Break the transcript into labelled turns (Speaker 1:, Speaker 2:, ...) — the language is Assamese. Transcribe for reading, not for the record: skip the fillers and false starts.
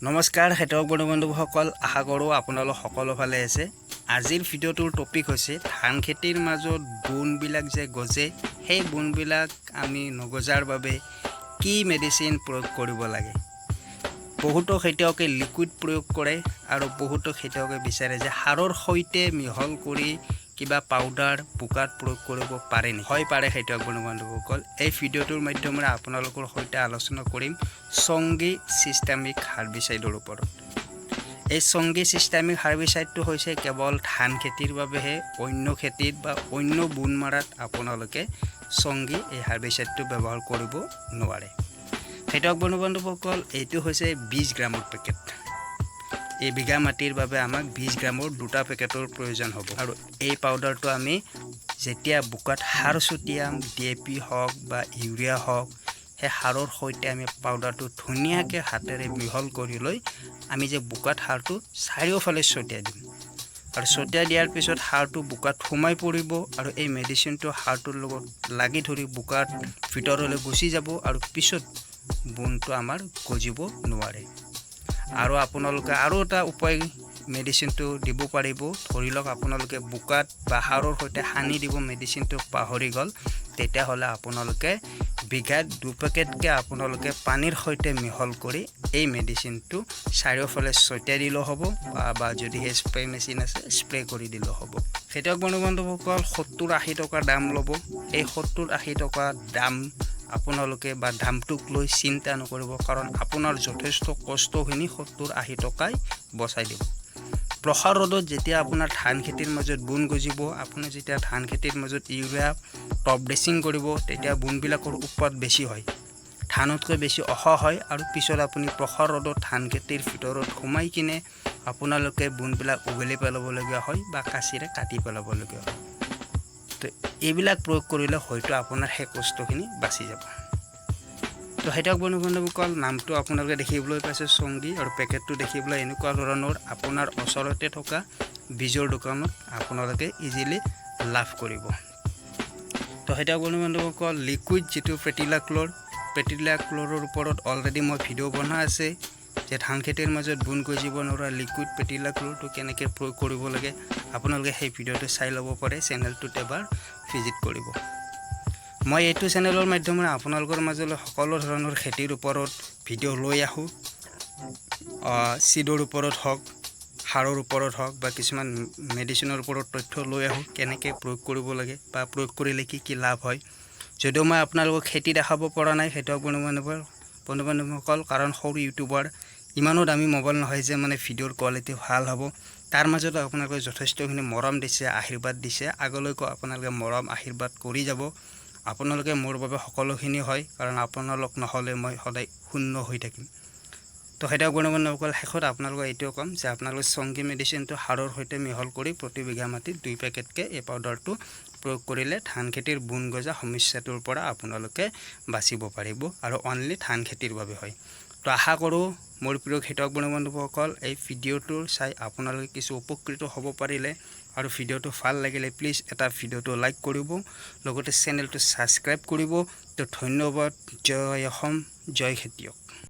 Speaker 1: নমস্কাৰ হেতক বন্ধুসকল আশা কৰোঁ আপোনালোক সকলো ভালে আছে আজিৰ ভিডিঅ'টোৰ টপিক হৈছে ধান খেতিৰ মাজত বুনবিলাক যে গজে সেই বুনবিলাক আমি নগজাৰ বাবে কি মেডিচিন প্ৰয়োগ কৰিব লাগে বহুতো খেতিয়কে লিকুইড প্ৰয়োগ কৰে আৰু বহুতো খেতিয়কে বিচাৰে যে সাৰৰ সৈতে মিহল কৰি কিবা পাউডাৰ বুকাত প্ৰয়োগ কৰিব পাৰে নি হয় পাৰে খেতিয়ক বন্ধুসকল এই ভিডিঅ'টোৰ মাধ্যমেৰে আপোনালোকৰ সৈতে আলোচনা কৰিম সংগী সিস্টেমিক হাৰ্বিসাইডৰ ওপৰত এই সংগী সিস্টেমিক হাৰ্বিসাইডটো হৈছে কেৱল ধান খেতিৰ বাবেহে অন্য খেতিত বা অন্য বুন মাৰাত আপোনালোকে সংগী এই হাৰ্বিসাইডটো ব্যৱহাৰ কৰিব নোৱাৰে খেতিয়ক বন্ধুসকল এইটো হৈছে 20 গ্ৰামৰ পেকেট এই বিঘা মাটিৰ বাবে আমাক 20 গ্ৰামৰ দুটা পেকেটৰ প্ৰয়োজন হ'ব আৰু এই পাউডাৰটো আমি যেতিয়া বুকাত সাৰ ছটিয়াম ডিএপি হওক বা ইউৰিয়া হওক সেই সাৰৰ সৈতে আমি পাউডাৰটো ধুনীয়াকৈ হাতেৰে মিহল কৰি লৈ আমি যে বুকাত সাৰটো চাৰিওফালে ছটিয়াই দিম আৰু ছটিয়াই দিয়াৰ পিছত সাৰটো বুকাত সোমাই পৰিব আৰু এই মেডিচিনটো সাৰটোৰ লগত লাগি ধৰি বুকাত ভিতৰলৈ গুচি যাব আৰু পিছত বুনটো আমাৰ গজিব নোৱাৰে আৰু আপোনালোকে আৰু এটা উপায় মেডিচিনটো দিব পাৰিব ধৰি লওক আপোনালোকে বুকাত বা সাৰৰ সৈতে সানি দিব মেডিচিনটো পাহৰি গল তেতিয়া হলে আপোনালোকে বিঘাত 2 পেকেটকে আপোনালোকে পানীৰ সৈতে মিহল কৰি এই মেডিচিনটো চাৰিওফালে ছটিয়াই দিলে হ'ব বা যদি স্প্ৰে মেচিন আছে স্প্ৰে কৰি দিলে হ'ব খেতিয়ক বন্ধুসকল 70-80 টকা দাম ল'ব এই 70-80 টকা দাম আপোনালোকে বা দামটোক লৈ চিন্তা নকৰিব কাৰণ আপোনাৰ যথেষ্ট কষ্টখিনি 70-80 টকাই বচাই দিব প্ৰখৰ ৰ'দত যেতিয়া আপোনাৰ ধান খেতিৰ মাজত বুন গজিব আপুনি যেতিয়া ধান খেতিৰ মাজত ইউৰিয়া টপ ড্ৰেছিং কৰিব তেতিয়া বুনবিলাকৰ উৎপাদ বেছি হয় ধানতকৈ বেছি অহ হয় আৰু পিছত আপুনি প্ৰখৰ ৰ'দত ধান খেতিৰ ভিতৰত সোমাই কিনে আপোনালোকে বুনবিলাক উগলি পেলাবলগীয়া হয় বা কাচিৰে কাটি পেলাবলগীয়া হয় তো এইবিলাক প্ৰয়োগ কৰিলে হয়তো আপোনাৰ সেই কষ্টখিনি বাচি যাব তো হেতক বন্ধুসকল নামটো আপোনালোকে দেখিবলৈ পাইছে সংগী আৰু পেকেটটো দেখিবলৈ এনেকুৱা ধৰণৰ আপোনাৰ ওচৰতে থকা বীজৰ দোকানত আপোনালোকে ইজিলি লাভ কৰিব তো হেতক বন্ধুসকল লিকুইড যেটো পেটিলা ক্লৰৰ ওপৰত অলৰেডি মই ভিডিঅ' বনাই আছে যে ধান খেতিৰ মাজত বুন গজিব নোৱাৰা লিকুইড পেটিলা ক্লৰটো কেনেকৈ প্ৰয়োগ কৰিব লাগে আপোনালোকে সেই ভিডিঅ'টো চাই ল'ব পাৰে চেনেলটোত এবাৰ ভিজিট কৰিব মই এইটো চেনেলৰ মাধ্যমেৰে আপোনালোকৰ মাজলৈ সকলো ধৰণৰ খেতিৰ ওপৰত ভিডিঅ' লৈ আহো সিডৰ ওপৰত হওক সাৰৰ ওপৰত হওক বা কিছুমান মেডিচিনৰ ওপৰত তথ্য লৈ আহো কেনেকৈ প্ৰয়োগ কৰিব লাগে বা প্ৰয়োগ কৰিলে কি লাভ হয় যদিও মই আপোনালোকক খেতি দেখাব পৰা নাই খেতিয়ক বন্ধুসকল কাৰণ সৰু ইউটিউবাৰ ইমানো দামী মোবাইল নহয় যে মানে ভিডিঅ'ৰ কোৱালিটি ভাল হ'ব তাৰ মাজতে আপোনালোকে যথেষ্টখিনি মৰম দিছে আশীৰ্বাদ দিছে আগলৈকো আপোনালোকে মৰম আশীৰ্বাদ কৰি যাব আপোনালোকে মোৰ বাবে সকলোখিনি হয় কাৰণ আপোনালোক নহলে মই সদায় শূন্য হৈ থাকিম তো হেতক বন্ধুসকল শেষত আপোনালোকে এইটো কম যে আপোনালোকে সংগী মেডিচিনটো সাৰৰ সৈতে মিহল কৰি প্ৰতি বিঘা মাটিত 2 পেকেটকে এই পাউডাৰটো প্ৰয়োগ কৰিলে ধান খেতিৰ বুন গজা সমস্যাটোৰ পৰা আপোনালোকে বাচিব পাৰিব আৰু অনলি ধান খেতিৰ বাবে হয় তো আশা কৰোঁ মোৰ প্ৰিয় খেতিয়ক বন্ধুসকল এই ভিডিঅ'টো চাই আপোনালোকে কিছু উপকৃত হ'ব পাৰিলে আৰু ভিডিঅ'টো ভাল লাগিলে প্লিজ এটা ভিডিঅ'টো লাইক কৰিব লগতে চেনেলটো সাবস্ক্ৰাইব কৰিব তো ধন্যবাদ জয় অসম জয় খেতিয়ক